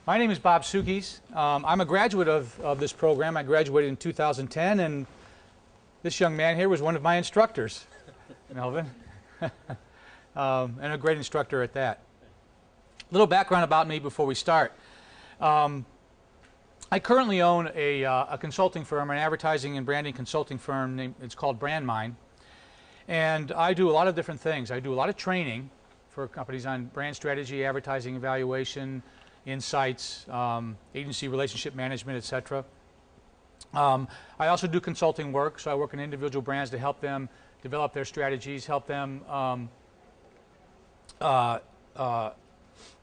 My name is Bob Sukes. I'm a graduate of this program. I graduated in 2010, and this young man here was one of my instructors, Melvin, and a great instructor at that. A little background about me before we start. I currently own a consulting firm, an advertising and branding consulting firm. It's called Brandmind. And I do a lot of different things. I do a lot of training for companies on brand strategy, advertising evaluation, insights, agency relationship management, etc. I also do consulting work, so I work in individual brands to help them develop their strategies, help them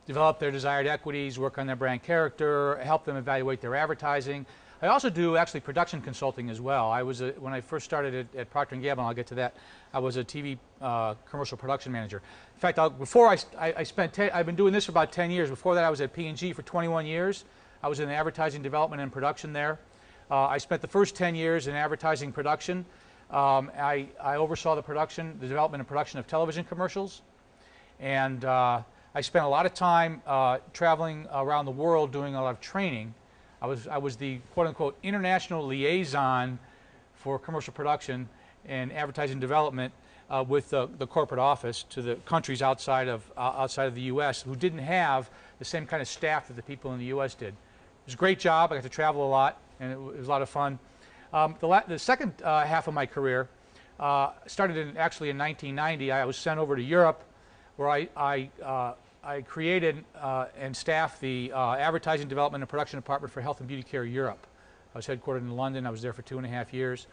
develop their desired equities, work on their brand character, help them evaluate their advertising. I also do actually production consulting as well. When I first started at Procter & Gamble, I'll get to that, I was a TV commercial production manager. In fact, I've been doing this for about 10 years. Before that, I was at P&G for 21 years. I was in advertising development and production there. I spent the first 10 years in advertising production. I oversaw the development and production of television commercials. And I spent a lot of time traveling around the world doing a lot of training. I was the quote-unquote international liaison for commercial production and advertising development with the corporate office to the countries outside of the U.S. who didn't have the same kind of staff that the people in the U.S. did. It was a great job. I got to travel a lot, and it was a lot of fun. The second half of my career started actually in 1990. I was sent over to Europe, where I created and staffed the advertising development and production department for Health and Beauty Care Europe. I was headquartered in London. I was there for 2.5 years.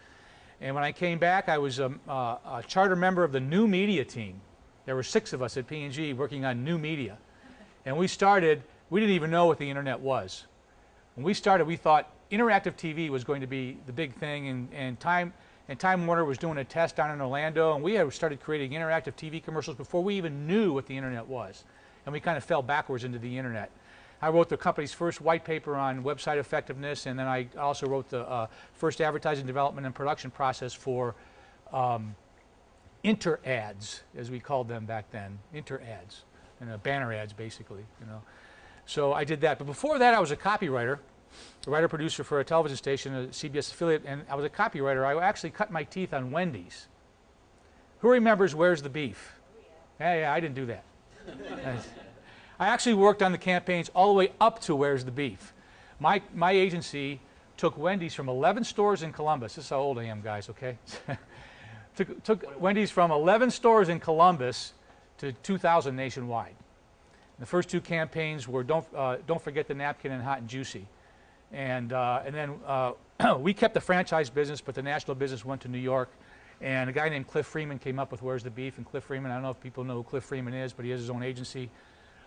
And when I came back, I was a charter member of the new media team. There were 6 of us at P&G working on new media. And we didn't even know what the internet was. When we started, we thought interactive TV was going to be the big thing, and Time Warner was doing a test down in Orlando, and we had started creating interactive TV commercials before we even knew what the internet was. And we kind of fell backwards into the internet. I wrote the company's first white paper on website effectiveness, and then I also wrote the first advertising development and production process for inter-ads, as we called them back then, inter-ads, and banner ads basically, you know. So I did that. But before that, I was a copywriter, a writer-producer for a television station, a CBS affiliate, and I was a copywriter. I actually cut my teeth on Wendy's. Who remembers Where's the Beef? Yeah, I didn't do that. I actually worked on the campaigns all the way up to Where's the Beef. My agency took Wendy's from 11 stores in Columbus. This is how old I am, guys, okay? took Wendy's from 11 stores in Columbus to 2,000 nationwide. The first 2 campaigns were Don't Forget the Napkin and Hot and Juicy. And then we kept the franchise business, but the national business went to New York. And a guy named Cliff Freeman came up with Where's the Beef. And Cliff Freeman, I don't know if people know who Cliff Freeman is, but he has his own agency.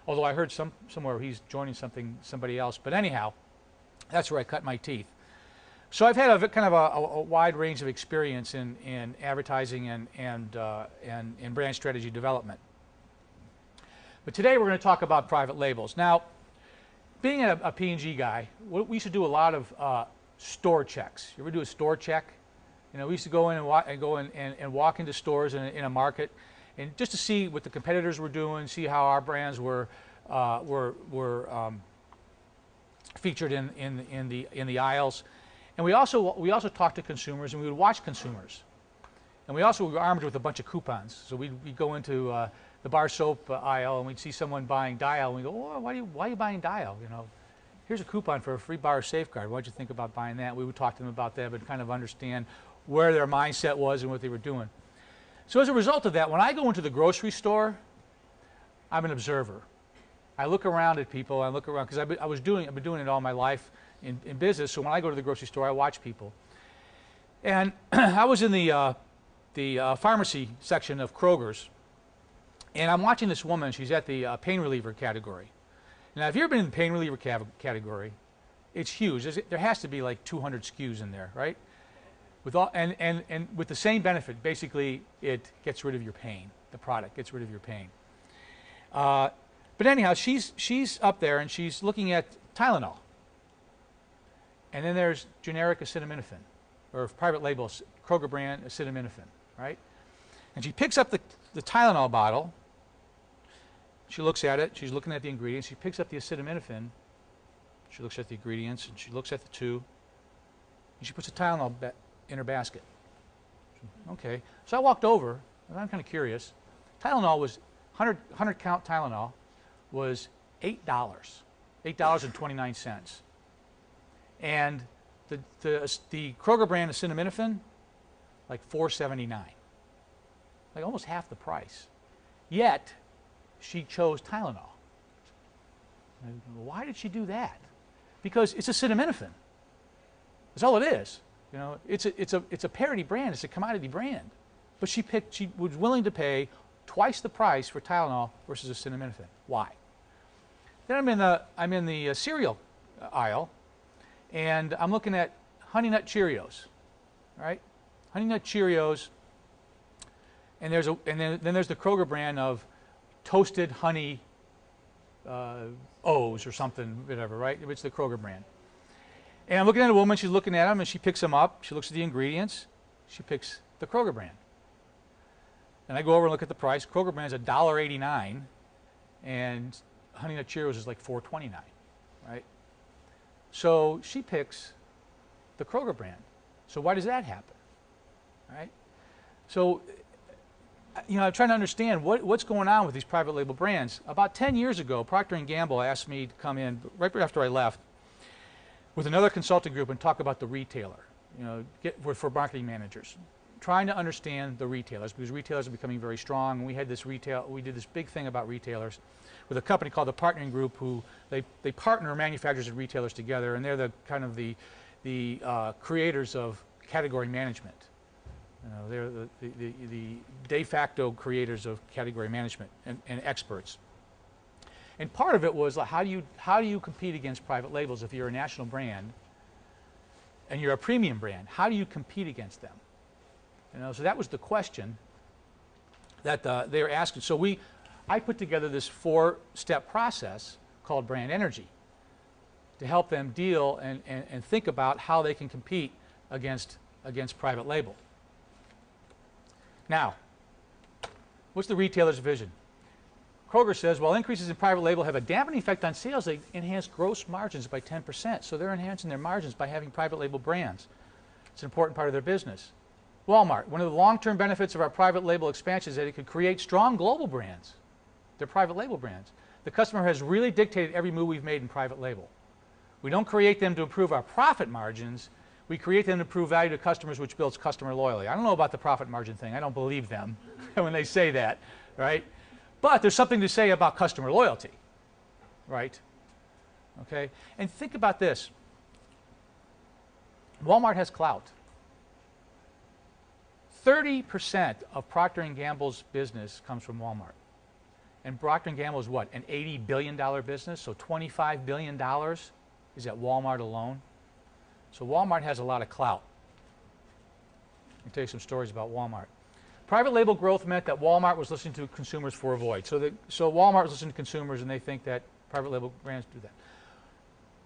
Although I heard somewhere he's joining somebody else. But anyhow, that's where I cut my teeth. So I've had kind of a wide range of experience in advertising and brand strategy development. But today we're going to talk about private labels. Now, being a P&G guy, we used to do a lot of store checks. You ever do a store check? You know, we used to go in and walk into stores in a market, and just to see what the competitors were doing, see how our brands were featured in the aisles, and we also talked to consumers, and we would watch consumers, and we also were armed with a bunch of coupons. So we'd go into the bar soap aisle, and we'd see someone buying Dial, and we go, oh, why are you buying Dial? You know, here's a coupon for a free bar Safeguard. What'd you think about buying that? We would talk to them about that, but kind of understand where their mindset was and what they were doing. So as a result of that, when I go into the grocery store, I'm an observer. I look around at people. I look around because I've been doing it all my life in business. So when I go to the grocery store, I watch people. And I was in the pharmacy section of Kroger's, and I'm watching this woman. She's at the pain reliever category. Now, if you've ever been in the pain reliever category, it's huge. There has to be like 200 SKUs in there, right? With all, and with the same benefit, basically, it gets rid of your pain. The product gets rid of your pain. But anyhow, she's up there and she's looking at Tylenol. And then there's generic acetaminophen, or private label Kroger brand acetaminophen, right? And she picks up the Tylenol bottle. She looks at it. She's looking at the ingredients. She picks up the acetaminophen, She looks at the ingredients, and she looks at the tube, and she puts a Tylenol in her basket. Okay, so I walked over, and I'm kind of curious. Tylenol was 100 count Tylenol was $8, $8.29, and the Kroger brand acetaminophen, like $4.79, like almost half the price. Yet she chose Tylenol. And why did she do that? Because it's acetaminophen. That's all it is. You know, it's a parity brand. It's a commodity brand. But she was willing to pay twice the price for Tylenol versus acetaminophen. Why? Then I'm in the cereal aisle, and I'm looking at Honey Nut Cheerios. All right, Honey Nut Cheerios, and then there's the Kroger brand of toasted honey O's or something, whatever, right? It's the Kroger brand. And I'm looking at a woman, she's looking at them, and she picks them up. She looks at the ingredients. She picks the Kroger brand. And I go over and look at the price. Kroger brand is $1.89, and Honey Nut Cheerios is like $4.29, right? So she picks the Kroger brand. So why does that happen, right? So, you know, I'm trying to understand what's going on with these private label brands. About 10 years ago, Procter & Gamble asked me to come in, right after I left, with another consulting group and talk about the retailer, you know, for marketing managers, trying to understand the retailers, because retailers are becoming very strong. And we did this big thing about retailers with a company called the Partnering Group, who they partner manufacturers and retailers together, and they're the kind of the creators of category management. You know, they're the de facto creators of category management and experts. And part of it was like, how do you compete against private labels if you're a national brand and you're a premium brand? How do you compete against them? You know, so that was the question that they were asking. So I put together this 4-step process called Brand Energy to help them deal and think about how they can compete against private label. Now, what's the retailer's vision? Kroger says, while increases in private label have a dampening effect on sales, they enhance gross margins by 10%. So they're enhancing their margins by having private label brands. It's an important part of their business. Walmart, one of the long-term benefits of our private label expansion is that it could create strong global brands. They're private label brands. The customer has really dictated every move we've made in private label. We don't create them to improve our profit margins. We create them to improve value to customers, which builds customer loyalty. I don't know about the profit margin thing. I don't believe them when they say that, right? But there's something to say about customer loyalty, right? Okay? And think about this. Walmart has clout. 30% of Procter & Gamble's business comes from Walmart. And Procter & Gamble is what, an $80 billion business? So $25 billion is at Walmart alone. So Walmart has a lot of clout. Let me tell you some stories about Walmart. Private label growth meant that Walmart was listening to consumers for a void. So Walmart was listening to consumers, and they think that private label brands do that.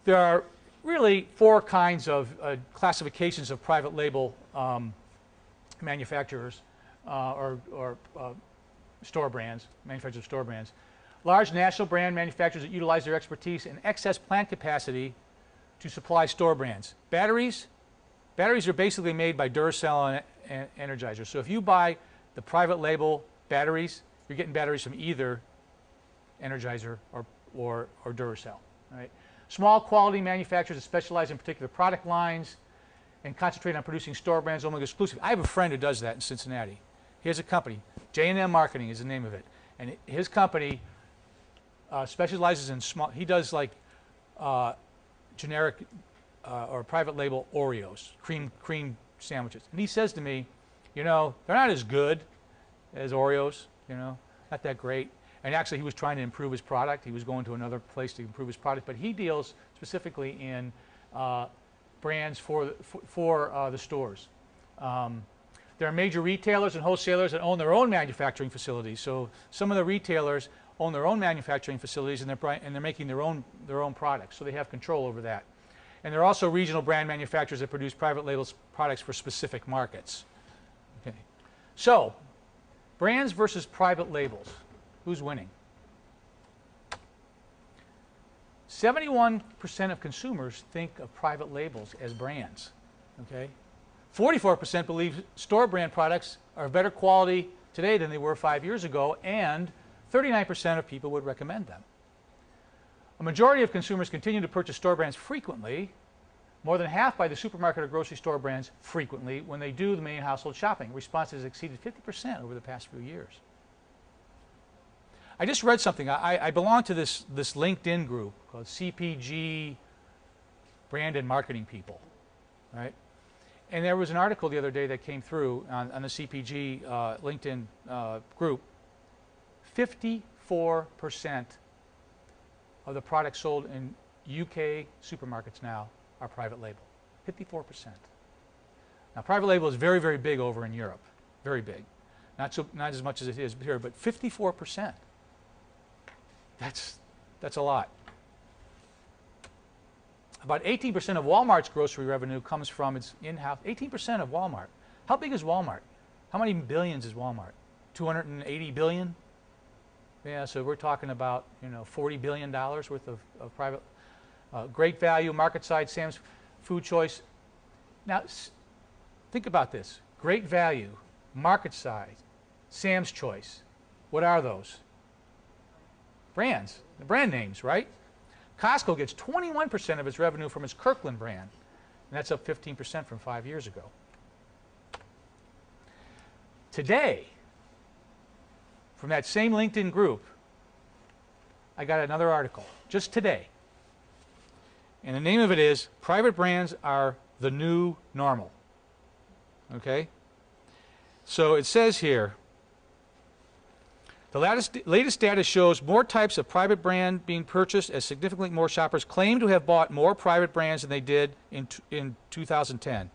There are really 4 kinds of classifications of private label manufacturers or store brands, manufacturers of store brands. Large national brand manufacturers that utilize their expertise and excess plant capacity to supply store brands. Batteries are basically made by Duracell and Energizer. So if you buy the private label batteries, you're getting batteries from either Energizer or Duracell. Right? Small quality manufacturers that specialize in particular product lines and concentrate on producing store brands only exclusively. I have a friend who does that in Cincinnati. He has a company, J&M Marketing is the name of it, and his company specializes in small. He does like generic or private label Oreos, cream sandwiches, and he says to me, you know, they're not as good as Oreos, you know, not that great. And actually, he was trying to improve his product. He was going to another place to improve his product, but he deals specifically in brands for the stores. There are major retailers and wholesalers that own their own manufacturing facilities. So some of the retailers own their own manufacturing facilities, and they're making their own products. So they have control over that. And there are also regional brand manufacturers that produce private label products for specific markets. Okay. So, brands versus private labels. Who's winning? 71% of consumers think of private labels as brands. Okay? 44% believe store brand products are better quality today than they were 5 years ago, and 39% of people would recommend them. A majority of consumers continue to purchase store brands frequently. More than half buy the supermarket or grocery store brands frequently when they do the main household shopping. Response has exceeded 50% over the past few years. I just read something. I belong to this LinkedIn group called CPG Brand and Marketing People, right? And there was an article the other day that came through on the CPG LinkedIn group. 54% of the products sold in UK supermarkets now are private label. 54%. Now, private label is very, very big over in Europe. Very big. Not as much as it is here, but 54%. That's a lot. About 18% of Walmart's grocery revenue comes from its in-house. 18% of Walmart. How big is Walmart? How many billions is Walmart? 280 billion? Yeah, so we're talking about, you know, $40 billion worth of private. Great Value, Market Side, Sam's Food Choice. Now, think about this. Great Value, Market Side, Sam's Choice. What are those? Brands, the brand names, right? Costco gets 21% of its revenue from its Kirkland brand, and that's up 15% from 5 years ago. Today, from that same LinkedIn group, I got another article, just today. And the name of it is, Private Brands Are the New Normal. Okay? So it says here, the latest data shows more types of private brand being purchased as significantly more shoppers claim to have bought more private brands than they did in 2010.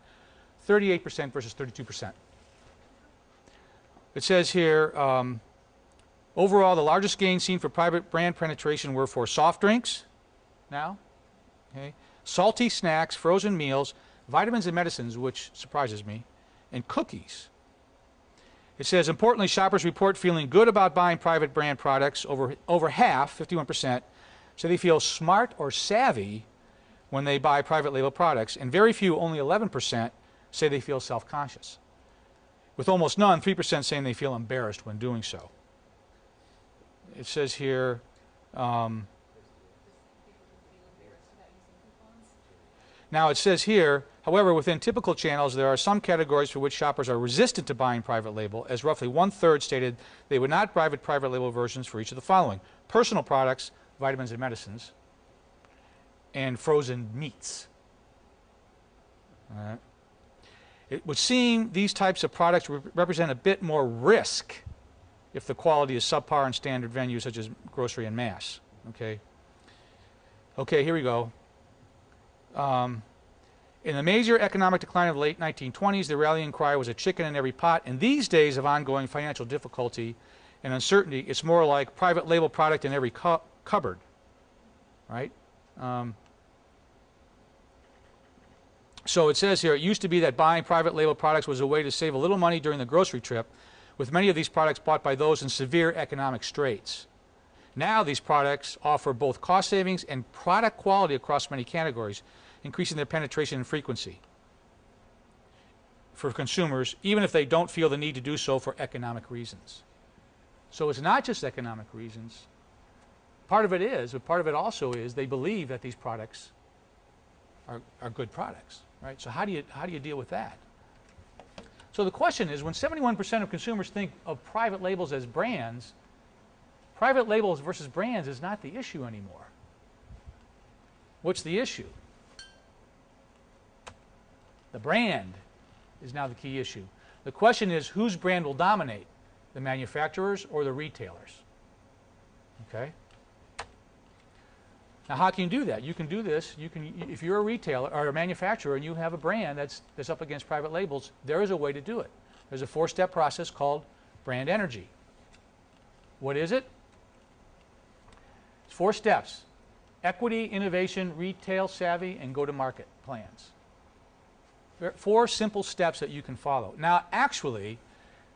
38% versus 32%. It says here, overall, the largest gains seen for private brand penetration were for soft drinks now, okay, salty snacks, frozen meals, vitamins and medicines, which surprises me, and cookies. It says, importantly, shoppers report feeling good about buying private brand products. Over half, 51%, say they feel smart or savvy when they buy private label products, and very few, only 11%, say they feel self-conscious. With almost none, 3% saying they feel embarrassed when doing so. It says here, now it says here, however, within typical channels, there are some categories for which shoppers are resistant to buying private label, as roughly 1/3 stated they would not buy private label versions for each of the following: personal products, vitamins and medicines, and frozen meats. All right. It would seem these types of products represent a bit more risk if the quality is subpar in standard venues such as grocery and mass. Okay. Okay, here we go. In the major economic decline of the late 1920s, the rallying cry was a chicken in every pot. In these days of ongoing financial difficulty and uncertainty, it's more like private label product in every cupboard, right? So it says here, it used to be that buying private label products was a way to save a little money during the grocery trip, with many of these products bought by those in severe economic straits. Now these products offer both cost savings and product quality across many categories, increasing their penetration and frequency for consumers, even if they don't feel the need to do so for economic reasons. So it's not just economic reasons. Part of it is, but part of it also is they believe that these products are good products, right? So how do you deal with that? So the question is, when 71% of consumers think of private labels as brands, private labels versus brands is not the issue anymore. What's the issue? The brand is now the key issue. The question is, whose brand will dominate? The manufacturers or the retailers? Okay? Now, how can you do that? You can do this. You can, if you're a retailer or a manufacturer and you have a brand that's up against private labels, there is a way to do it. There's a 4-step process called brand energy. What is it? It's 4 steps: equity, innovation, retail savvy, and go-to-market plans. There are 4 simple steps that you can follow. Now, actually,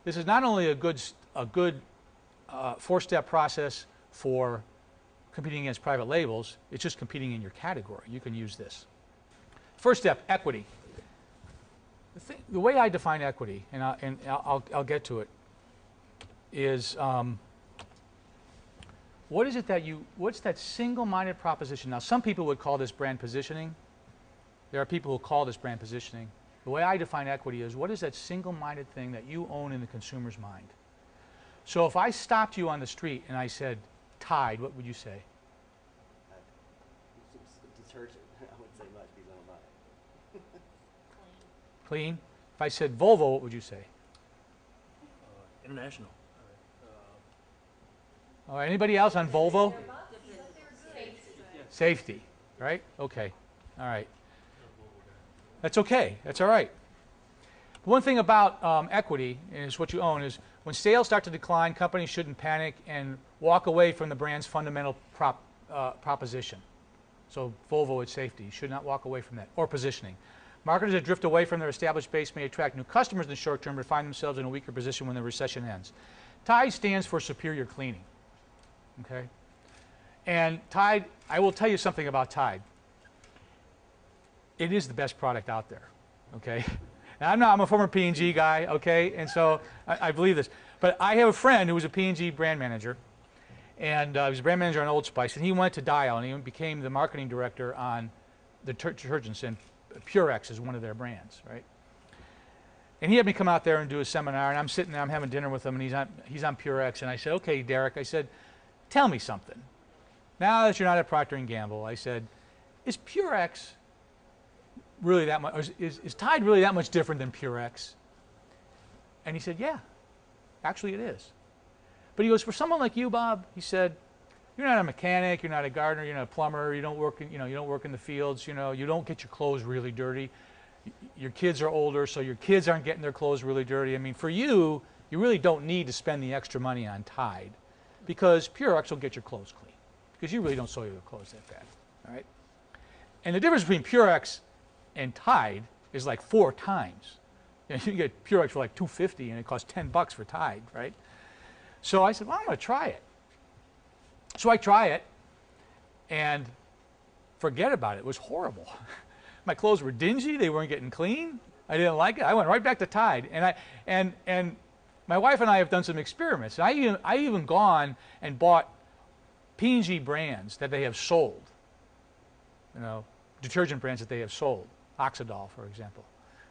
this is not only a good 4-step process for competing against private labels. It's just competing in your category. You can use this. First step, equity. The way I define equity, and I'll get to it, is what is it that what's that single-minded proposition? Now, some people would call this brand positioning. There are people who call this brand positioning. The way I define equity is, what is that single-minded thing that you own in the consumer's mind? So if I stopped you on the street and I said, Tide, what would you say? Detergent. I wouldn't say much because I don't buy it. Clean. If I said Volvo, what would you say? International. All right, anybody else on Volvo? Safety, right? Okay, all right. That's okay, that's all right. One thing about equity is what you own is when sales start to decline, companies shouldn't panic and walk away from the brand's fundamental proposition. So Volvo is safety. You should not walk away from that, or positioning. Marketers that drift away from their established base may attract new customers in the short term but find themselves in a weaker position when the recession ends. Tide stands for superior cleaning. Okay? And Tide, I will tell you something about Tide. It is the best product out there. Okay? And I'm a former P&G guy, okay? And so I believe this. But I have a friend who was a P&G brand manager, and he was a brand manager on Old Spice, and he went to Dial, and he became the marketing director on the detergents, and Purex is one of their brands, right? And he had me come out there and do a seminar, and I'm sitting there, I'm having dinner with him, and he's on Purex, and I said, okay, Derek, I said, tell me something. Now that you're not at Procter & Gamble, I said, is Purex really that much, is Tide really that much different than Purex? And he said, yeah, actually it is. But he goes, for someone like you, Bob, he said, you're not a mechanic, you're not a gardener, you're not a plumber, you don't work in, you don't work in the fields, you don't get your clothes really dirty. Your kids are older, so your kids aren't getting their clothes really dirty. I mean, for you, you really don't need to spend the extra money on Tide because Purex will get your clothes clean because you really don't soil your clothes that bad, all right? And the difference between Purex and Tide is like 4 times. You can get Purex for like $2.50 and it costs $10 for Tide, right? So I said, well, I'm going to try it. So I try it, and forget about it. It was horrible. My clothes were dingy. They weren't getting clean. I didn't like it. I went right back to Tide. And my wife and I have done some experiments. I even gone and bought P&G brands that they have sold, detergent brands that they have sold, Oxidol, for example.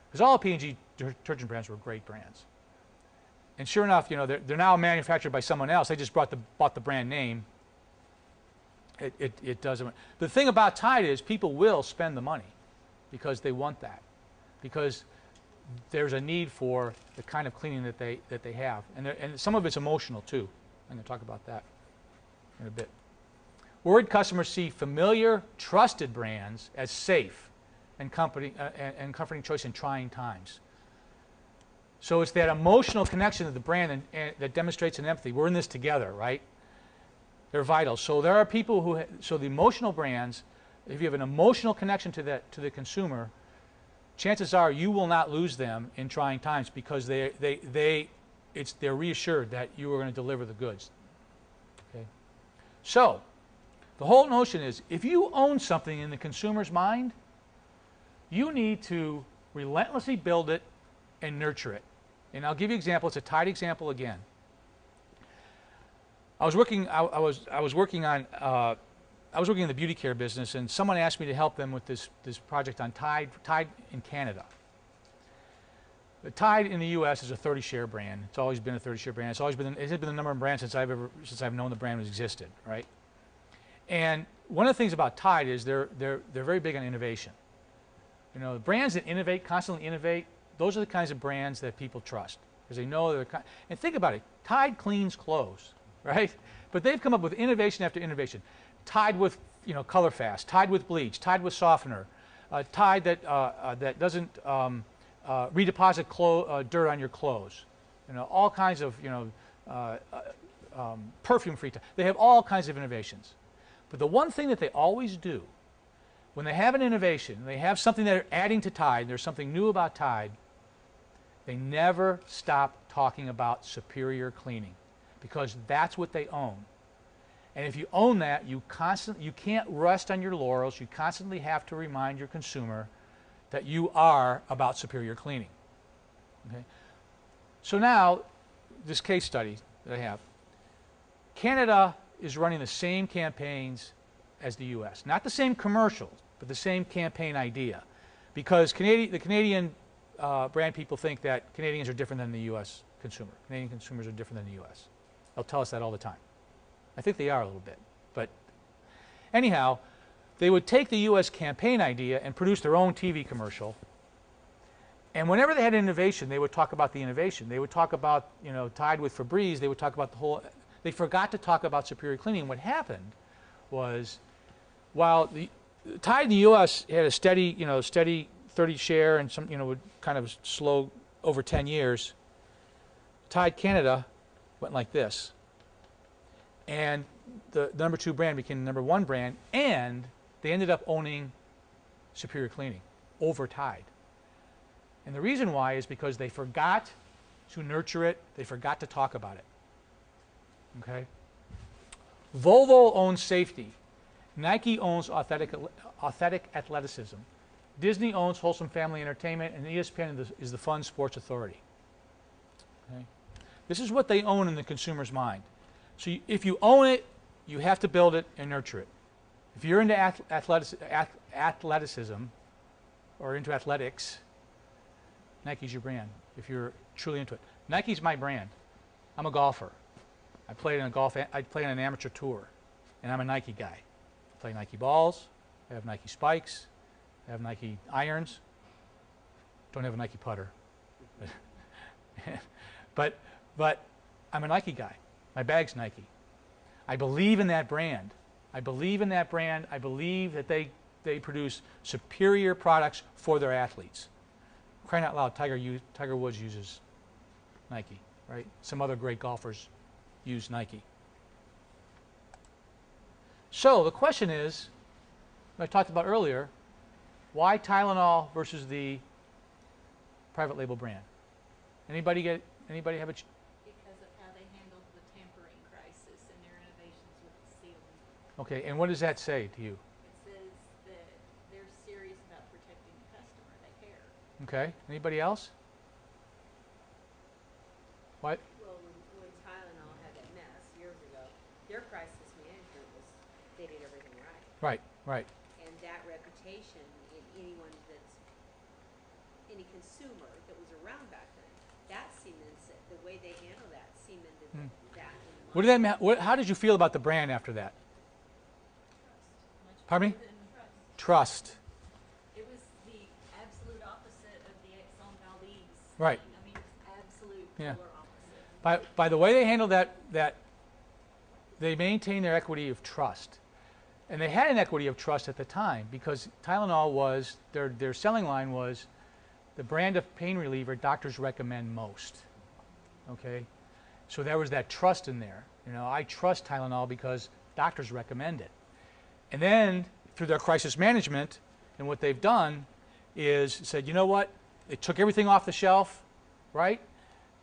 Because all P&G detergent brands were great brands. And sure enough, they're now manufactured by someone else. They just bought the brand name. It doesn't. The thing about Tide is people will spend the money because they want that, because there's a need for the kind of cleaning that they have, and some of it's emotional too. I'm going to talk about that in a bit. Worried customers see familiar, trusted brands as safe and comforting choice in trying times. So it's that emotional connection to the brand and that demonstrates an empathy. We're in this together, right? They're vital. So there are people so the emotional brands, if you have an emotional connection to the consumer, chances are you will not lose them in trying times because they're reassured that you are going to deliver the goods. Okay? So the whole notion is if you own something in the consumer's mind, you need to relentlessly build it and nurture it. And I'll give you an example. It's a Tide example again. I was working in the beauty care business, and someone asked me to help them with this project on Tide in Canada. The Tide in the U.S. is a 30-share brand. It's always been a 30-share brand. It's been the number one brand since I've known the brand has existed, right? And one of the things about Tide is they're very big on innovation. The brands that innovate, constantly innovate, those are the kinds of brands that people trust because they know they're. And think about it, Tide cleans clothes, right? But they've come up with innovation after innovation. Tide with color fast, Tide with bleach, Tide with softener, Tide that doesn't redeposit dirt on your clothes. All kinds of perfume-free. They have all kinds of innovations. But the one thing that they always do, when they have an innovation, they have something they're adding to Tide, there's something new about Tide, they never stop talking about superior cleaning because that's what they own. And if you own that, you can't rest on your laurels. You constantly have to remind your consumer that you are about superior cleaning. Okay? So now, this case study that I have, Canada is running the same campaigns as the U.S. Not the same commercials, but the same campaign idea. Because the Canadian brand people think that Canadians are different than the U.S. consumer. Canadian consumers are different than the U.S. They'll tell us that all the time. I think they are a little bit. But anyhow, they would take the U.S. campaign idea and produce their own TV commercial. And whenever they had innovation, they would talk about the innovation. They would talk about, you know, Tide with Febreze. They would talk about the whole. They forgot to talk about superior cleaning. What happened was, while the Tide in the U.S. had a steady, you know, steady 30 share and some, you know, would kind of slow over 10 years, Tide Canada went like this. And the number 2 brand became the number 1 brand, and they ended up owning superior cleaning over Tide. And the reason why is because they forgot to nurture it. They forgot to talk about it. Okay? Volvo owns safety. Nike owns authentic athleticism. Disney owns wholesome family entertainment, and ESPN is the fun sports authority. Okay? This is what they own in the consumer's mind. So if you own it, you have to build it and nurture it. If you're into athleticism or into athletics, Nike's your brand, if you're truly into it. Nike's my brand. I'm a golfer. I played in an amateur tour, and I'm a Nike guy. I play Nike balls. I have Nike spikes. I have Nike irons. Don't have a Nike putter. but I'm a Nike guy. My bag's Nike. I believe in that brand. I believe in that brand. I believe that they produce superior products for their athletes. Crying out loud, Tiger Woods uses Nike, right? Some other great golfers use Nike. So the question is, I talked about earlier, why Tylenol versus the private label brand? Anybody have a Because of how they handled the tampering crisis and their innovations with the sealing. Okay, and what does that say to you? It says that they're serious about protecting the customer. They care. Okay, anybody else? What? Well, when Tylenol had that mess years ago, their crisis management was, they did everything right. Right. And that reputation in anyone that's, any consumer that was around back then, that cemented, the way they handled that cemented that in the What did that mean? How did you feel about the brand after that? Much Pardon me? better than Trust. It was the absolute opposite of the Exxon Valdez. Right. Thing. I mean, it's absolute Yeah. polar opposite. By the way they handled that they maintained their equity of trust. And they had an equity of trust at the time because Tylenol was, their selling line was the brand of pain reliever doctors recommend most. Okay? So there was that trust in there. You know, I trust Tylenol because doctors recommend it. And then through their crisis management and what they've done is said, you know what? They took everything off the shelf, right?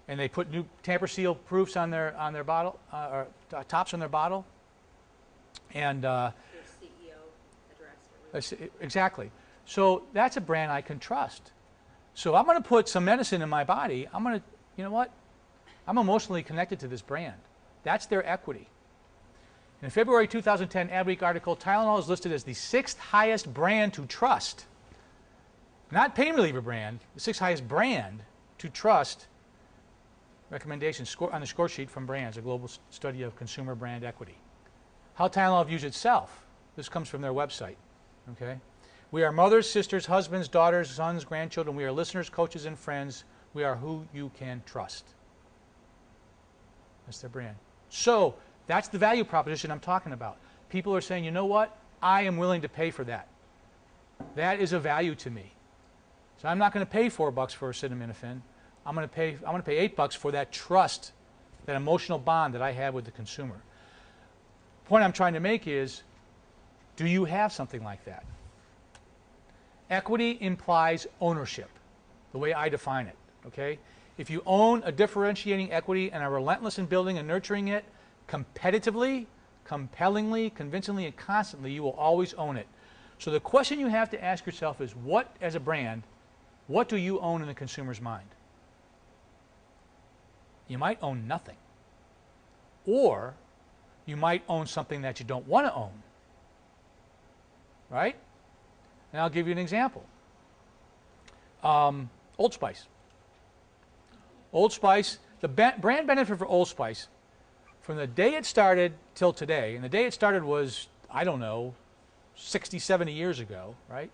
And they put new tamper seal proofs on their bottle, or tops on their bottle. And their CEO addressed it. exactly. So that's a brand I can trust. So I'm going to put some medicine in my body. I'm going to, you know what? I'm emotionally connected to this brand. That's their equity. In a February 2010 Adweek article, Tylenol is listed as the 6th highest brand to trust. Not pain reliever brand, the 6th highest brand to trust. Recommendation on the score sheet from Brands, a global study of consumer brand equity. How Tylenol views itself. This comes from their website. Okay? We are mothers, sisters, husbands, daughters, sons, grandchildren. We are listeners, coaches, and friends. We are who you can trust. That's their brand. So that's the value proposition I'm talking about. People are saying, you know what? I am willing to pay for that. That is a value to me. So I'm not going to pay $4 for acetaminophen. I'm going to pay $8 for that trust, that emotional bond that I have with the consumer. The point I'm trying to make is, do you have something like that? Equity implies ownership, the way I define it. Okay? If you own a differentiating equity and are relentless in building and nurturing it competitively, compellingly, convincingly, and constantly, you will always own it. So the question you have to ask yourself is, what, as a brand, what do you own in the consumer's mind? You might own nothing. Or you might own something that you don't want to own. Right? And I'll give you an example. Old Spice. Old Spice, the brand benefit for Old Spice, from the day it started till today, and the day it started was, I don't know, 60, 70 years ago, right?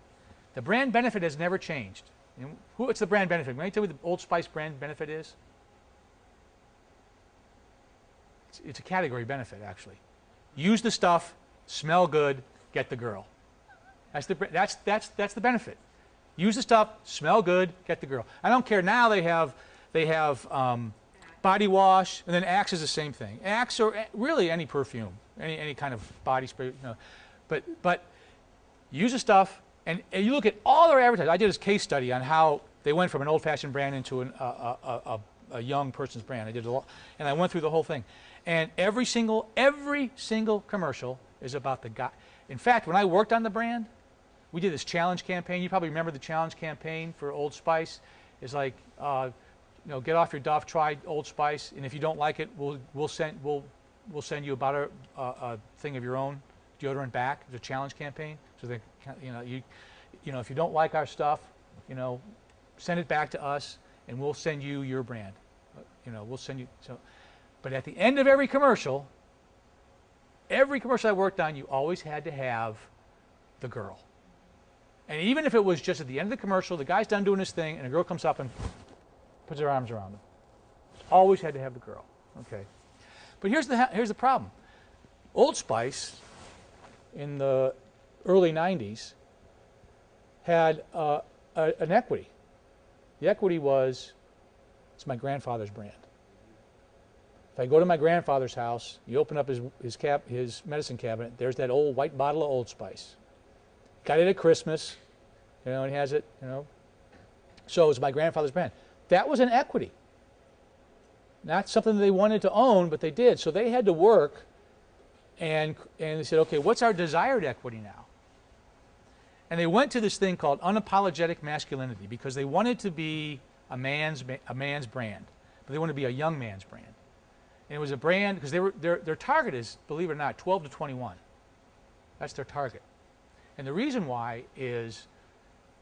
The brand benefit has never changed. And what's the brand benefit? Can you tell me what the Old Spice brand benefit is? It's a category benefit, actually. Use the stuff, smell good, get the girl. That's the benefit. Use the stuff, smell good, get the girl. I don't care now. They have body wash, and then Axe is the same thing. Axe, or really any perfume, any kind of body spray. You know. But use the stuff, and you look at all their advertising. I did a case study on how they went from an old-fashioned brand into a young person's brand. I did a lot, and I went through the whole thing. And every single commercial is about the guy. In fact, when I worked on the brand, we did this challenge campaign. You probably remember the challenge campaign for Old Spice. It's like, get off your duff, try Old Spice, and if you don't like it, we'll send you about a thing of your own deodorant back. It's a challenge campaign. So they, if you don't like our stuff, send it back to us, and we'll send you your brand. We'll send you so. But at the end of every commercial I worked on, you always had to have the girl. And even if it was just at the end of the commercial, the guy's done doing his thing, and a girl comes up and puts her arms around him. Always had to have the girl. Okay. But here's the problem. Old Spice, in the early 90s, had an equity. The equity was, it's my grandfather's brand. If I go to my grandfather's house, you open up his medicine cabinet, there's that old white bottle of Old Spice. Got it at Christmas, and he has it, So it's my grandfather's brand. That was an equity. Not something they wanted to own, but they did. So they had to work, and they said, okay, what's our desired equity now? And they went to this thing called unapologetic masculinity, because they wanted to be a man's brand, but they wanted to be a young man's brand. And it was a brand, because their target is, believe it or not, 12 to 21. That's their target. And the reason why is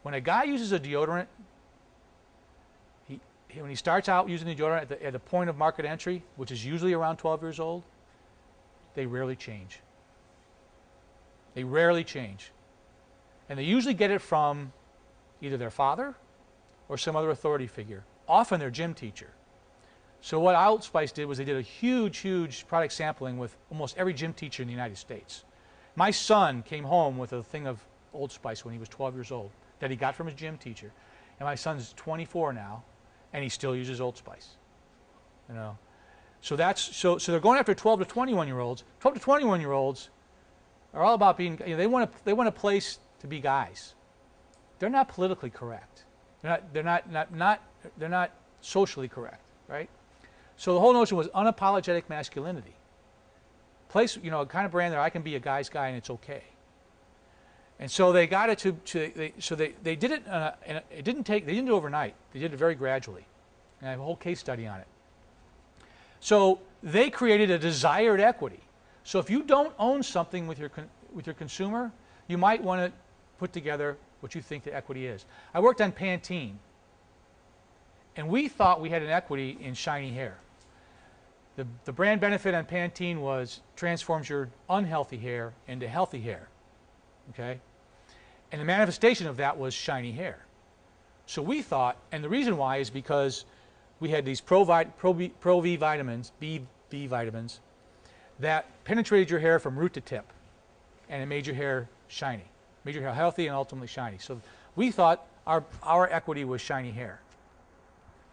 when a guy uses a deodorant, when he starts out using the deodorant at the point of market entry, which is usually around 12 years old, they rarely change. They rarely change. And they usually get it from either their father or some other authority figure, often their gym teacher. So what Old Spice did was they did a huge product sampling with almost every gym teacher in the United States. My son came home with a thing of Old Spice when he was 12 years old that he got from his gym teacher. And my son's 24 now, and he still uses Old Spice. So they're going after 12 to 21-year-olds. 12 to 21-year-olds are all about being, they want a place to be guys. They're not politically correct. They're not socially correct, right? So the whole notion was unapologetic masculinity. Place, a kind of brand that I can be a guy's guy and it's okay. And so they got it they did it, and they didn't do it overnight. They did it very gradually. And I have a whole case study on it. So they created a desired equity. So if you don't own something with your consumer, you might want to put together what you think the equity is. I worked on Pantene, and we thought we had an equity in shiny hair. The brand benefit on Pantene was transforms your unhealthy hair into healthy hair. Okay? And the manifestation of that was shiny hair. So we thought, and the reason why is because we had these Pro V vitamins, B vitamins, that penetrated your hair from root to tip, and it made your hair shiny, made your hair healthy and ultimately shiny. So we thought our equity was shiny hair.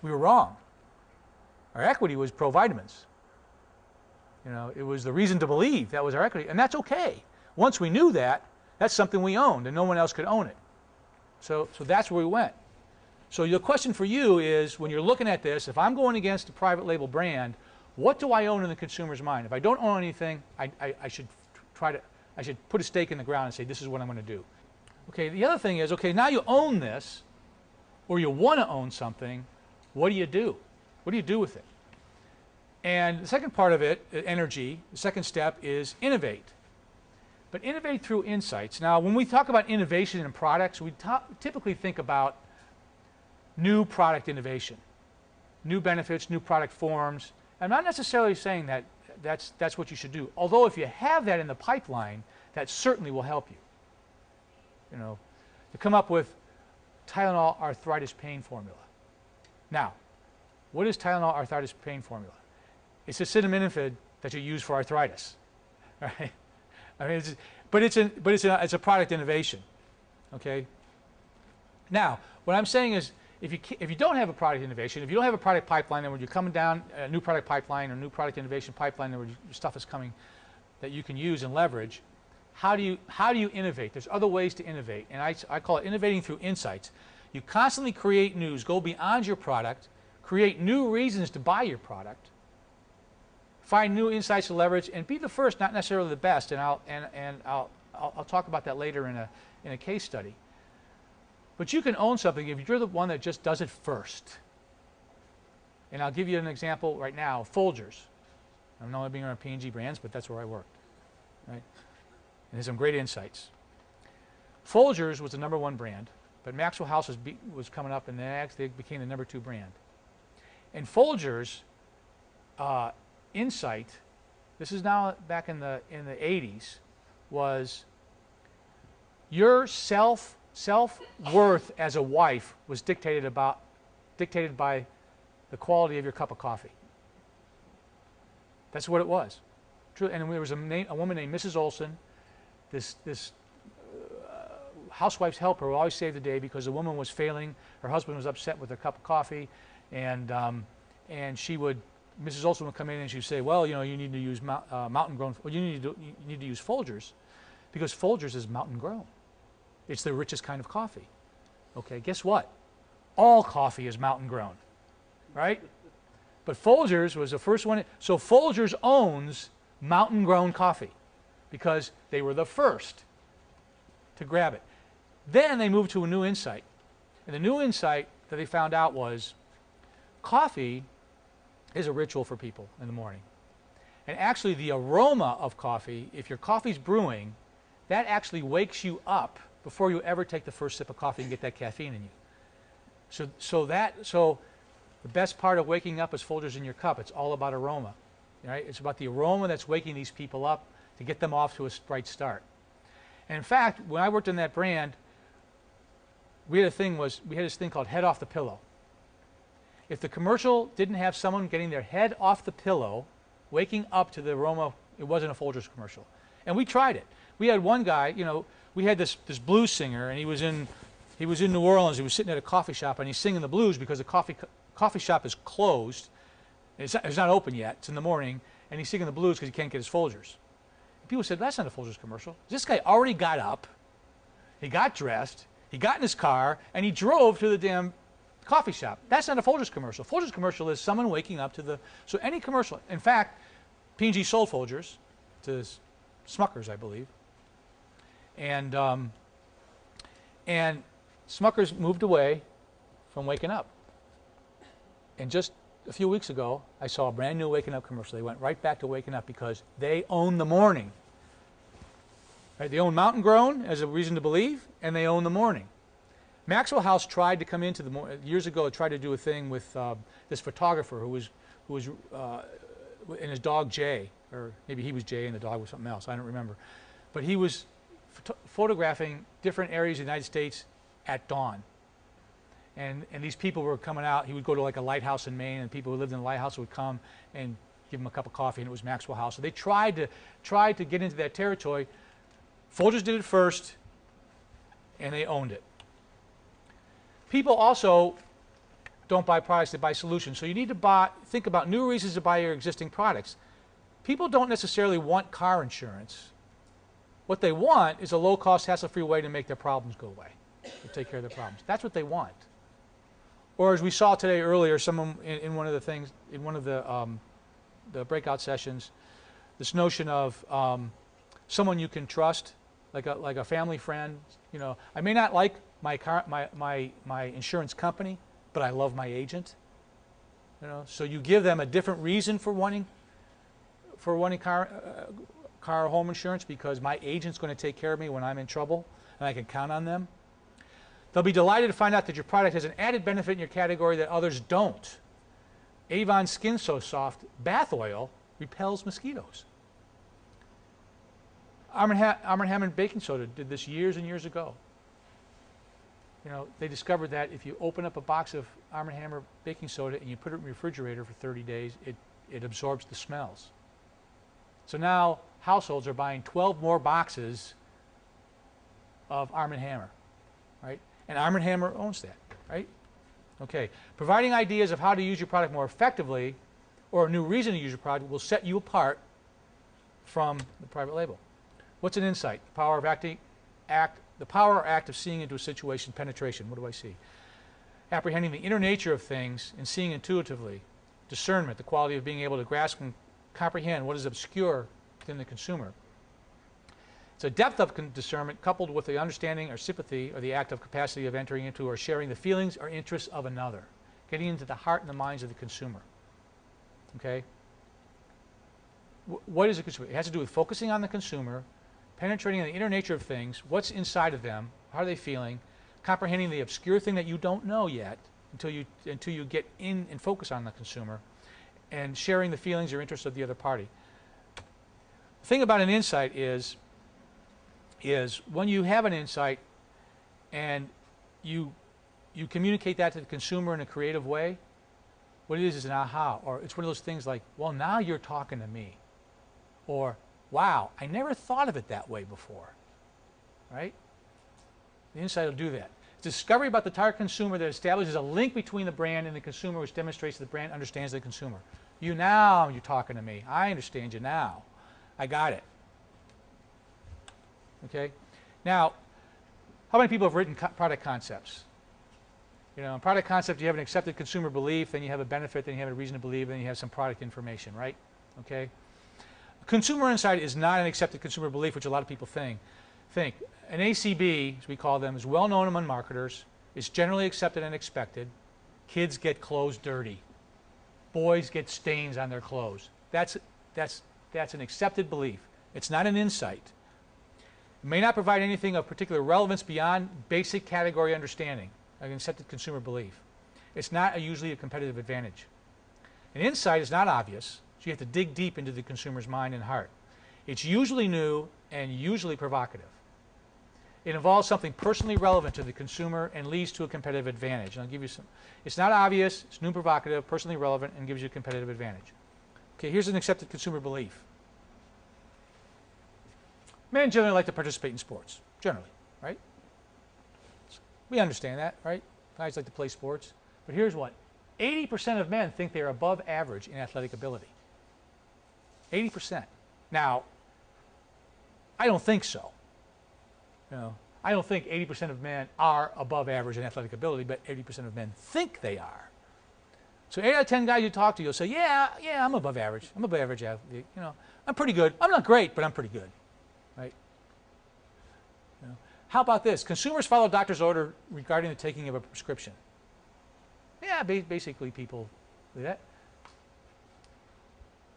We were wrong. Our equity was Pro vitamins. It was the reason to believe that was our equity, and that's okay. Once we knew that, that's something we owned, and no one else could own it. So that's where we went. So the question for you is, when you're looking at this, if I'm going against a private label brand, What do I own in the consumer's mind? If I don't own anything, I should I should put a stake in the ground and say, this is what I'm going to do. Okay, the other thing is, okay, now you own this, or you want to own something, what do you do? What do you do with it? And the second part of it, energy, the second step is innovate. But innovate through insights. Now, when we talk about innovation in products, we typically think about new product innovation, new benefits, new product forms. I'm not necessarily saying that that's what you should do. Although if you have that in the pipeline, that certainly will help you. You know, to come up with Tylenol arthritis pain formula. Now, what is Tylenol arthritis pain formula? It's acetaminophen that you use for arthritis, right? I mean, it's a product innovation, okay? Now, what I'm saying is, if you don't have a product innovation, if you don't have a product pipeline, and when you're coming down a new product pipeline or new product innovation pipeline, where your stuff is coming that you can use and leverage, how do you innovate? There's other ways to innovate, and I call it innovating through insights. You constantly create news, go beyond your product, create new reasons to buy your product, find new insights to leverage, and be the first, not necessarily the best. And I'll talk about that later in a case study. But you can own something if you're the one that just does it first. And I'll give you an example right now. Folgers. I'm only being around P&G brands, but that's where I worked, right? And there's some great insights. Folgers was the #1 brand, but Maxwell House was coming up, and they became the #2 brand. And Folgers insight, this is now back in the 80s, was your self-worth as a wife was dictated by the quality of your cup of coffee. That's what it was. True. And there was a woman named Mrs. Olson, this housewife's helper who always saved the day because the woman was failing. Her husband was upset with her cup of coffee, and Mrs. Olson would come in and she'd say, well, you know, you need to use mountain grown. Well, you need to use Folgers, because Folgers is mountain grown. It's the richest kind of coffee. Okay, guess what? All coffee is mountain grown, right? But Folgers was the first one. So Folgers owns mountain grown coffee because they were the first to grab it. Then they moved to a new insight. And the new insight that they found out was coffee is a ritual for people in the morning. And actually the aroma of coffee, if your coffee's brewing, that actually wakes you up before you ever take the first sip of coffee and get that caffeine in you. So the best part of waking up is Folgers in your cup. It's all about aroma, right? It's about the aroma that's waking these people up to get them off to a bright start. And in fact, when I worked in that brand, we had this thing called head off the pillow. If the commercial didn't have someone getting their head off the pillow, waking up to the aroma, it wasn't a Folgers commercial. And we tried it. We had one guy, you know, we had this blues singer, and he was in New Orleans. He was sitting at a coffee shop, and he's singing the blues because the coffee shop is closed. It's not open yet. It's in the morning, and he's singing the blues because he can't get his Folgers. And people said, that's not a Folgers commercial. This guy already got up, he got dressed, he got in his car, and he drove to the damn coffee shop. That's not a Folgers commercial. Folgers commercial is someone waking up to the... So any commercial... In fact, P&G sold Folgers to Smuckers, I believe. And Smuckers moved away from waking up. And just a few weeks ago, I saw a brand new Waking Up commercial. They went right back to waking up because they own the morning. Right? They own Mountain Grown as a reason to believe, and they own the morning. Maxwell House tried to come into the years ago. Tried to do a thing with this photographer who was and his dog Jay, or maybe he was Jay and the dog was something else. I don't remember, but he was photographing different areas of the United States at dawn. And these people were coming out. He would go to like a lighthouse in Maine, and people who lived in the lighthouse would come and give him a cup of coffee, and it was Maxwell House. So they tried to get into that territory. Folgers did it first, and they owned it. People also don't buy products, they buy solutions. So you need to think about new reasons to buy your existing products. People don't necessarily want car insurance. What they want is a low-cost, hassle-free way to make their problems go away, to take care of their problems. That's what they want. Or as we saw today earlier, someone in one of the things, in one of the the breakout sessions, this notion of someone you can trust, like a family friend. You know, I may not like my insurance company, but I love my agent. You know, so you give them a different reason for wanting car or home insurance, because my agent's going to take care of me when I'm in trouble, and I can count on them. They'll be delighted to find out that your product has an added benefit in your category that others don't. Avon Skin So Soft bath oil repels mosquitoes. Arm & Hammer baking soda did this years and years ago. You know, they discovered that if you open up a box of Arm & Hammer baking soda and you put it in the refrigerator for 30 days, it absorbs the smells. So now households are buying 12 more boxes of Arm & Hammer, right? And Arm & Hammer owns that, right? Okay. Providing ideas of how to use your product more effectively, or a new reason to use your product, will set you apart from the private label. What's an insight? The power or act of seeing into a situation. Penetration. What do I see? Apprehending the inner nature of things and seeing intuitively. Discernment. The quality of being able to grasp and comprehend what is obscure within the consumer. It's a depth of discernment coupled with the understanding or sympathy or the active capacity of entering into or sharing the feelings or interests of another. Getting into the heart and the minds of the consumer. Okay? What is a consumer? It has to do with focusing on the consumer, penetrating the inner nature of things, what's inside of them, how are they feeling, comprehending the obscure thing that you don't know yet until you get in and focus on the consumer, and sharing the feelings or interests of the other party. The thing about an insight is when you have an insight and you communicate that to the consumer in a creative way, what it is an aha, or it's one of those things like, well, now you're talking to me, or wow, I never thought of it that way before, right? The insight will do that. It's discovery about the target consumer that establishes a link between the brand and the consumer, which demonstrates that the brand understands the consumer. You're talking to me. I understand you now. I got it. Okay? Now, how many people have written product concepts? You know, in product concept, you have an accepted consumer belief, then you have a benefit, then you have a reason to believe, then you have some product information, right? Okay? Consumer insight is not an accepted consumer belief, which a lot of people think. An ACB, as we call them, is well known among marketers. It's generally accepted and expected. Kids get clothes dirty. Boys get stains on their clothes. That's an accepted belief. It's not an insight. It may not provide anything of particular relevance beyond basic category understanding, an accepted consumer belief. It's not usually a competitive advantage. An insight is not obvious, so you have to dig deep into the consumer's mind and heart. It's usually new and usually provocative. It involves something personally relevant to the consumer and leads to a competitive advantage. And I'll give you some. It's not obvious, it's new and provocative, personally relevant, and gives you a competitive advantage. Okay, here's an accepted consumer belief. Men generally like to participate in sports, generally, right? We understand that, right? Guys like to play sports. But here's what. 80% of men think they're above average in athletic ability. 80%. Now, I don't think so. You know, I don't think 80% of men are above average in athletic ability, but 80% of men think they are. So 8 out of 10 guys you talk to, you'll say, yeah, I'm above average. I'm above average athlete. You know, I'm pretty good. I'm not great, but I'm pretty good, right? You know, how about this? Consumers follow doctor's order regarding the taking of a prescription. Yeah, basically people do that.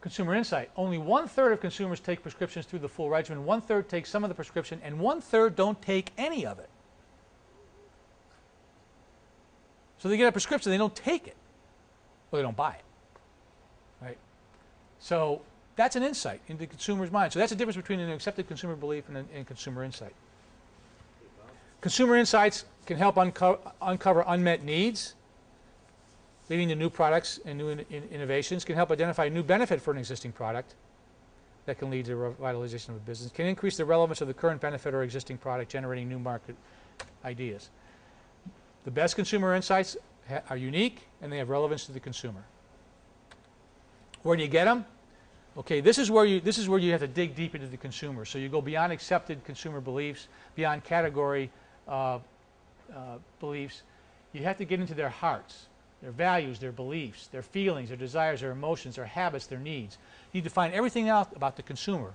Consumer insight. Only 1/3 of consumers take prescriptions through the full regimen, 1/3 take some of the prescription, and 1/3 don't take any of it. So they get a prescription, they don't take it, or they don't buy it, right? So that's an insight into the consumer's mind. So that's the difference between an accepted consumer belief and consumer insight. Consumer insights can help uncover unmet needs, leading to new products and new innovations, can help identify a new benefit for an existing product that can lead to revitalization of a business, can increase the relevance of the current benefit or existing product, generating new market ideas. The best consumer insights are unique and they have relevance to the consumer. Where do you get them? Okay, this is where you have to dig deep into the consumer. So you go beyond accepted consumer beliefs, beyond category beliefs. You have to get into their hearts. their values, their beliefs, their feelings, their desires, their emotions, their habits, their needs. You need to find everything out about the consumer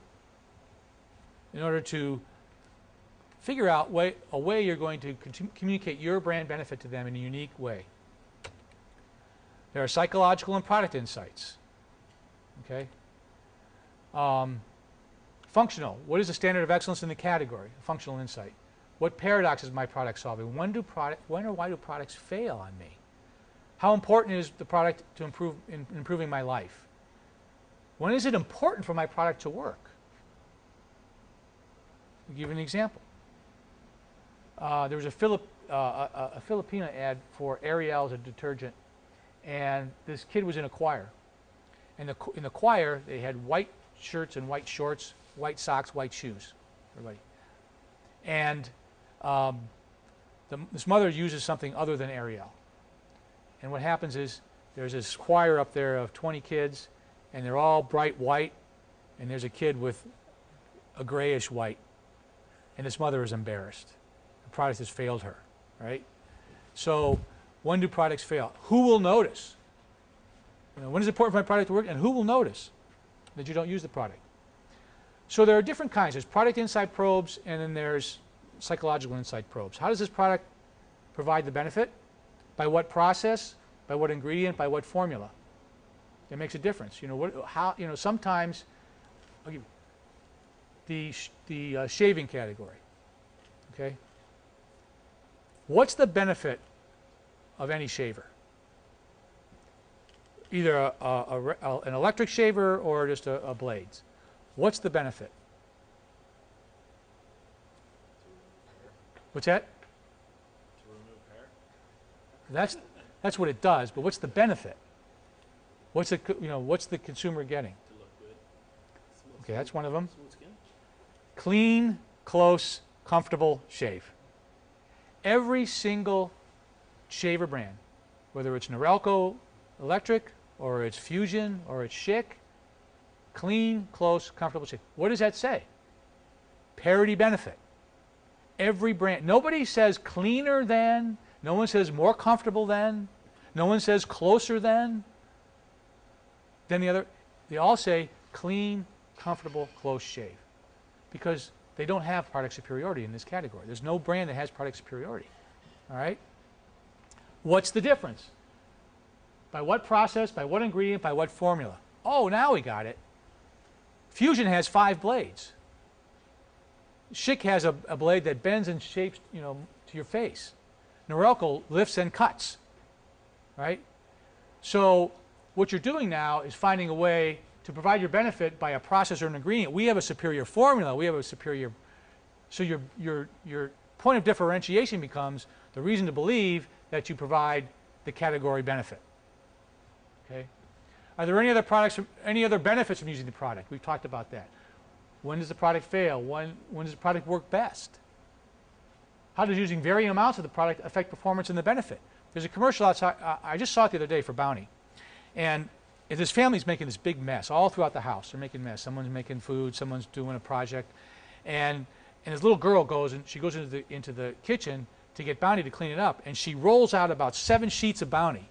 in order to figure out a way you're going to communicate your brand benefit to them in a unique way. There are psychological and product insights. Okay. Functional. What is the standard of excellence in the category? Functional insight. What paradox is my product solving? When or why do products fail on me? How important is the product to improving my life? When is it important for my product to work? I'll give you an example. There was a Filipina ad for Ariel as a detergent, and this kid was in a choir. And in the choir, they had white shirts and white shorts, white socks, white shoes, everybody. And this mother uses something other than Ariel. And what happens is there's this choir up there of 20 kids, and they're all bright white, and there's a kid with a grayish white. And this mother is embarrassed. The product has failed her, right? So when do products fail? Who will notice? You know, when is it important for my product to work, and who will notice that you don't use the product? So there are different kinds. There's product insight probes, and then there's psychological insight probes. How does this product provide the benefit? By what process? By what ingredient? By what formula? It makes a difference. You know, sometimes I'll give you the shaving category. Okay. What's the benefit of any shaver? Either an electric shaver or just a blades. What's the benefit? What's that? To remove hair? That's what it does. But what's the benefit? What's the consumer getting? To look good. Smooth Okay, that's one of them. Smooth skin. Clean, close, comfortable shave. Every single shaver brand, whether it's Norelco Electric or it's Fusion or it's Schick, clean, close, comfortable shave. What does that say? Parity benefit. Every brand. Nobody says cleaner than. No one says more comfortable than. No one says closer than the other. They all say clean, comfortable, close shave. Because they don't have product superiority in this category. There's no brand that has product superiority. All right? What's the difference? By what process, by what ingredient, by what formula? Oh, now we got it. Fusion has 5 blades. Schick has a blade that bends and shapes, to your face. Norelco lifts and cuts. Right? So what you're doing now is finding a way to provide your benefit by a process or an ingredient. We have a superior formula. We have a superior. So your point of differentiation becomes the reason to believe that you provide the category benefit. Okay. Are there any other products, any other benefits from using the product? We've talked about that. When does the product fail? When does the product work best? How does using varying amounts of the product affect performance and the benefit? There's a commercial outside. I just saw it the other day for Bounty, and this family's making this big mess all throughout the house. They're making a mess. Someone's making food. Someone's doing a project, and this little girl goes and she goes into the kitchen to get Bounty to clean it up, and she rolls out about 7 sheets of Bounty.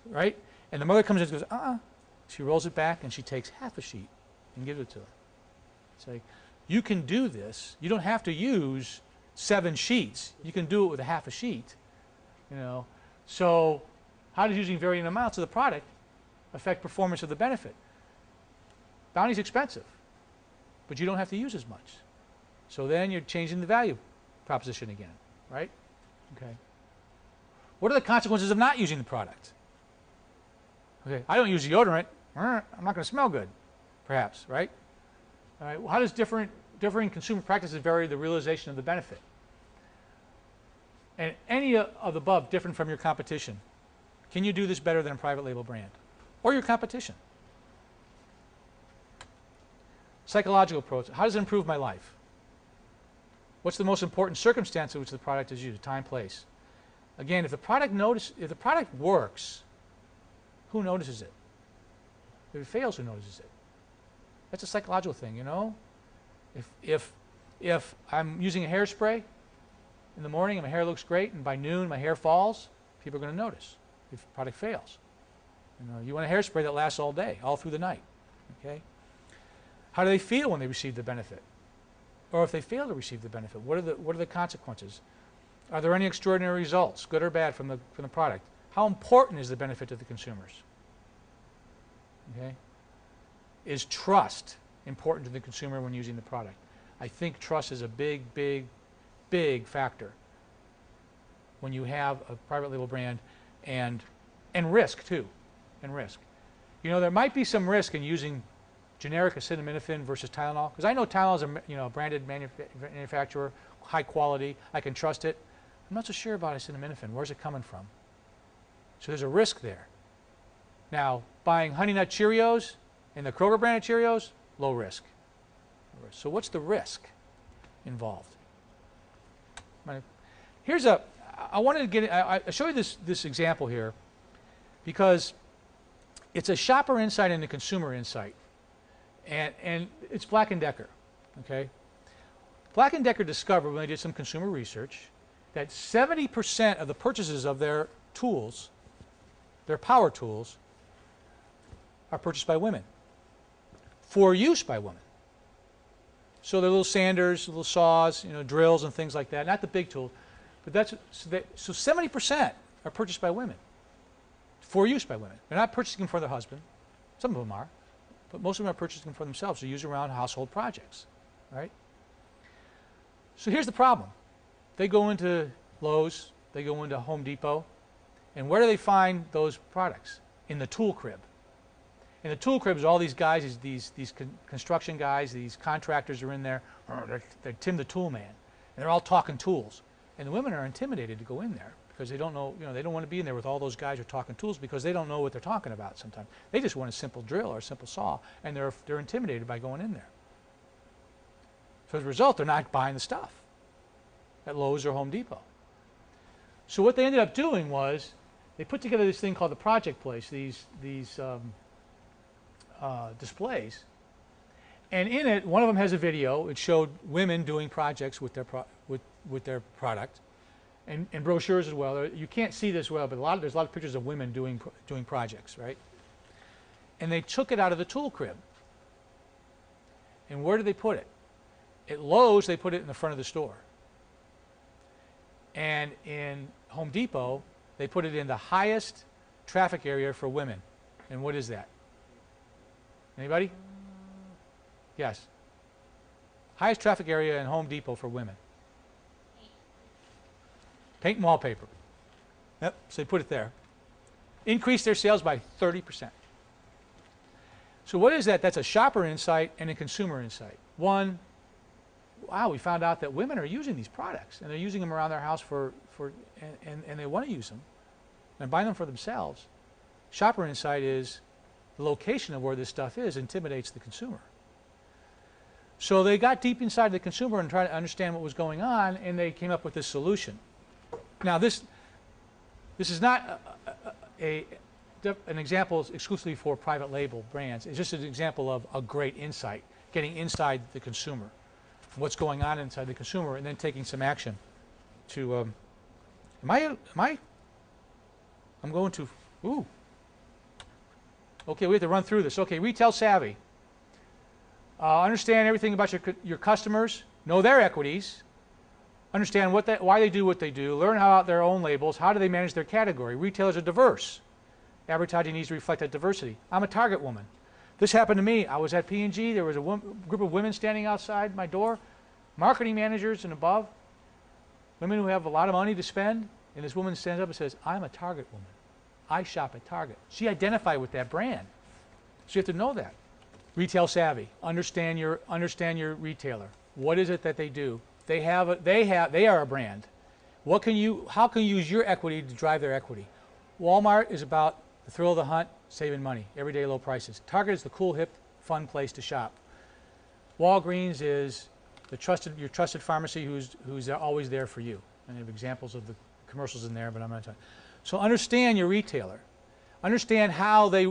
Right? And the mother comes in and goes, She rolls it back and she takes half a sheet and gives it to her. Say, you can do this. You don't have to use 7 sheets. You can do it with a half a sheet. So how does using varying amounts of the product affect performance of the benefit? Bounty's expensive, but you don't have to use as much. So then you're changing the value proposition again, right? Okay. What are the consequences of not using the product? Okay, I don't use deodorant. I'm not going to smell good, perhaps, right? All right. Well, how does differing consumer practices vary the realization of the benefit? And any of the above different from your competition. Can you do this better than a private label brand or your competition? Psychological approach. How does it improve my life? What's the most important circumstance in which the product is used? Time, place. Again, if the product works, who notices it? If it fails, who notices it? That's a psychological thing, If I'm using a hairspray in the morning and my hair looks great, and by noon my hair falls, people are going to notice. if the product fails. You want a hairspray that lasts all day, all through the night. Okay? How do they feel when they receive the benefit? Or if they fail to receive the benefit, what are the consequences? Are there any extraordinary results, good or bad, from the product? How important is the benefit to the consumers? Okay? Is trust important to the consumer when using the product? I think trust is a big, big, big factor when you have a private label brand, and risk too, and risk. There might be some risk in using generic acetaminophen versus Tylenol, because I know Tylenol is a branded manufacturer, high quality, I can trust it. I'm not so sure about acetaminophen. Where's it coming from? So there's a risk there. Now, buying Honey Nut Cheerios and the Kroger branded Cheerios, low risk. So what's the risk involved? Here's I wanted to get, I show you this example here because it's a shopper insight and a consumer insight. And it's Black & Decker, okay? Black & Decker discovered when they did some consumer research that 70% of the purchases of their tools, their power tools, are purchased by women for use by women. So they're little sanders, little saws, drills and things like that. Not the big tool, but so 70% are purchased by women for use by women. They're not purchasing them for their husband. Some of them are, but most of them are purchasing them for themselves to use around household projects, right? So here's the problem. They go into Lowe's, they go into Home Depot, and where do they find those products? In the tool crib. In the tool cribs, all these guys, these construction guys, these contractors are in there. They're Tim the Tool Man, and they're all talking tools. And the women are intimidated to go in there because they don't know, they don't want to be in there with all those guys who are talking tools because they don't know what they're talking about sometimes. They just want a simple drill or a simple saw, and they're intimidated by going in there. So as a result, they're not buying the stuff at Lowe's or Home Depot. So what they ended up doing was they put together this thing called the Project Place, these displays, and in it, one of them has a video. It showed women doing projects with their product, and brochures as well. You can't see this well, but there's a lot of pictures of women doing projects, right? And they took it out of the tool crib. And where did they put it? At Lowe's, they put it in the front of the store. And in Home Depot, they put it in the highest traffic area for women. And what is that? Anybody? Yes. Highest traffic area in Home Depot for women. Paint and wallpaper. Yep, so they put it there. Increased their sales by 30%. So what is that? That's a shopper insight and a consumer insight. One, wow, we found out that women are using these products, and they're using them around their house and they want to use them. And buying them for themselves. Shopper insight is the location of where this stuff is intimidates the consumer. So they got deep inside the consumer and tried to understand what was going on, and they came up with this solution. Now this is not an example exclusively for private label brands. It's just an example of a great insight, getting inside the consumer, what's going on inside the consumer, and then taking some action to, I'm going to, ooh. Okay, we have to run through this. Okay, retail savvy. Understand everything about your customers, know their equities, understand why they do what they do, learn how their own labels, how do they manage their category. Retailers are diverse. Advertising needs to reflect that diversity. I'm a Target woman. This happened to me. I was at P&G. There was a group of women standing outside my door, marketing managers and above, women who have a lot of money to spend, and this woman stands up and says, I'm a Target woman. I shop at Target. She identified with that brand. So you have to know that. Retail savvy. Understand your retailer. What is it that they do? They are a brand. How can you use your equity to drive their equity? Walmart is about the thrill of the hunt, saving money, everyday low prices. Target is the cool, hip, fun place to shop. Walgreens is your trusted pharmacy who's always there for you. And I have examples of the commercials in there, but I'm not talking. So understand your retailer. Understand how they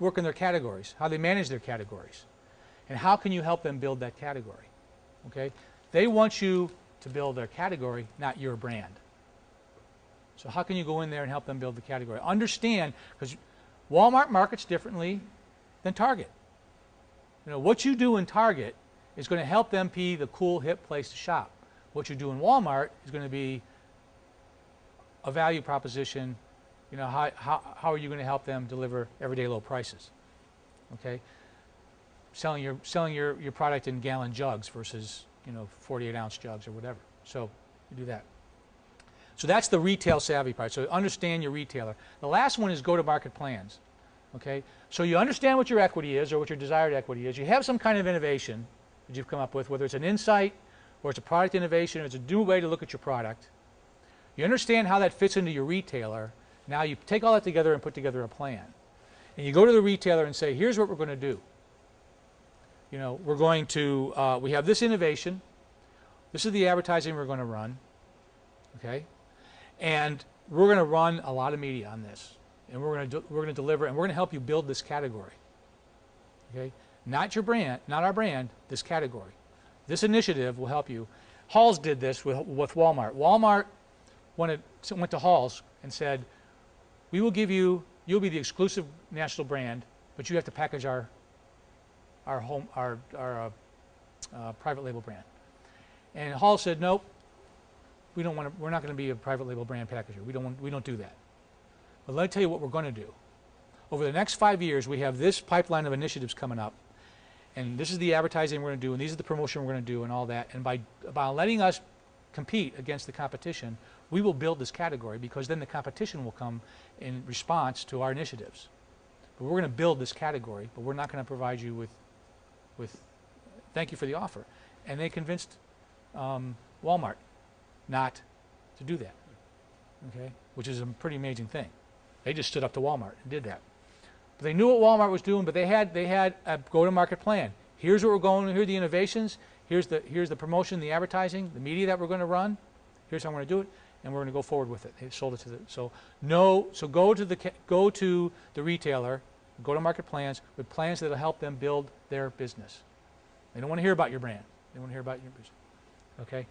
work in their categories, how they manage their categories, and how can you help them build that category. Okay? They want you to build their category, not your brand. So how can you go in there and help them build the category? Understand, because Walmart markets differently than Target. You know, what you do in Target is going to help them be the cool, hip place to shop. What you do in Walmart is going to be a value proposition. You know, how are you going to help them deliver everyday low prices? Okay, selling your product in gallon jugs versus, you know, 48-ounce jugs or whatever. So you do that. So that's the retail savvy part. So understand your retailer. The last one is go-to-market plans. Okay, so you understand what your equity is or what your desired equity is. You have some kind of innovation that you've come up with, whether it's an insight or it's a product innovation or it's a new way to look at your product. You understand how that fits into your retailer. Now you take all that together and put together a plan. And you go to the retailer and say, here's what we're going to do. You know, we're going to, we have this innovation. This is the advertising we're going to run. Okay? And we're going to run a lot of media on this. And we're going to deliver, and we're going to help you build this category. Okay? Not your brand, not our brand, this category. This initiative will help you. Halls did this with Walmart. Walmart went to Halls and said, we will give you, you'll be the exclusive national brand, but you have to package our private label brand. And Halls said, nope, we don't want to, we're not going to be a private label brand packager. We don't do that. But let me tell you what we're going to do. Over the next 5 years, we have this pipeline of initiatives coming up, and this is the advertising we're going to do, and these are the promotion we're going to do, and all that. And by letting us compete against the competition, we will build this category, because then the competition will come in response to our initiatives. But we're going to build this category, but we're not going to provide you with thank you for the offer. And they convinced Walmart not to do that, okay, which is a pretty amazing thing. They just stood up to Walmart and did that. But they knew what Walmart was doing, but they had a go-to-market plan. Here's where we're going. Here are the innovations. Here's the promotion, the advertising, the media that we're going to run. Here's how we're going to do it, and we're going to go forward with it. They sold it to the So go to the retailer, go-to-market plans with plans that'll help them build their business. They don't want to hear about your brand. They want to hear about your business. Okay.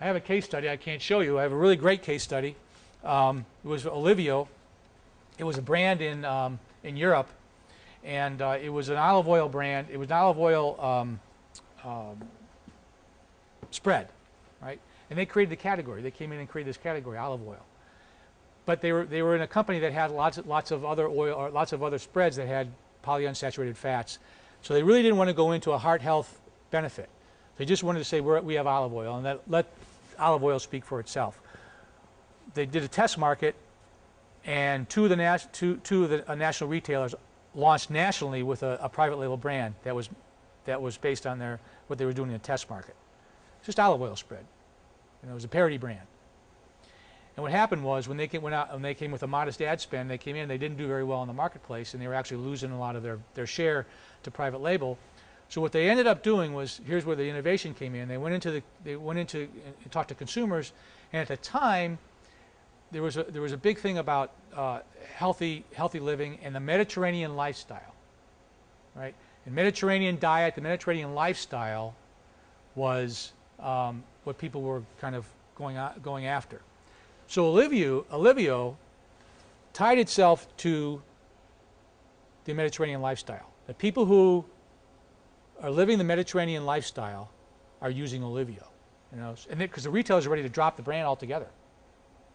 I have a case study I can't show you. I have a really great case study. It was Olivio. It was a brand in Europe, and it was an olive oil brand. It was an olive oil spread, right? And they created the category. They came in and created this category, olive oil. But they were in a company that had lots of other oil, or lots of other spreads that had polyunsaturated fats. So they really didn't want to go into a heart health benefit. They just wanted to say we have olive oil, and let olive oil speak for itself. They did a test market, and two of the national retailers launched nationally with a private label brand that was based on what they were doing in a test market. Just olive oil spread. And it was a parody brand. And what happened was when they came with a modest ad spend, they came in, they didn't do very well in the marketplace, and they were actually losing a lot of their share to private label. So what they ended up doing was, here's where the innovation came in. They went into and talked to consumers, and at the time there was a big thing about healthy living and the Mediterranean lifestyle, right? The Mediterranean diet, the Mediterranean lifestyle was what people were kind of going after. So Olivio tied itself to the Mediterranean lifestyle. The people who are living the Mediterranean lifestyle are using Olivio, you know, and because the retailers are ready to drop the brand altogether.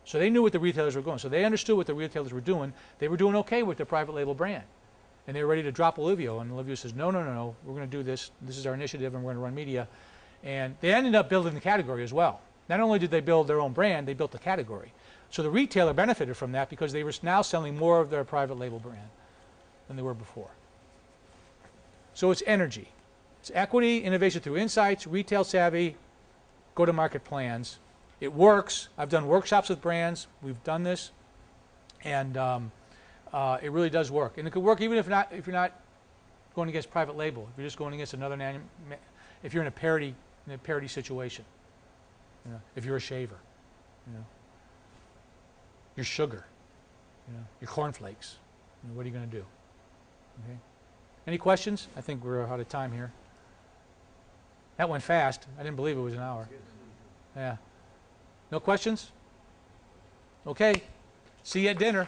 So they knew what the retailers were going. So they understood what the retailers were doing. They were doing okay with their private label brand, and they were ready to drop Olivio. And Olivio says, no, we're going to do this. This is our initiative, and we're going to run media. And they ended up building the category as well. Not only did they build their own brand, they built the category. So the retailer benefited from that because they were now selling more of their private label brand than they were before. So it's energy. It's equity, innovation through insights, retail savvy, go-to-market plans. It works. I've done workshops with brands. We've done this, and it really does work. And it could work even if you're not going against private label. If you're just going against another, if you're in a parody situation. You know, if you're a shaver, you know, your sugar, you know, your cornflakes. You know, what are you going to do? Okay. Any questions? I think we're out of time here. That went fast. I didn't believe it was an hour. Yeah. No questions? Okay, see you at dinner.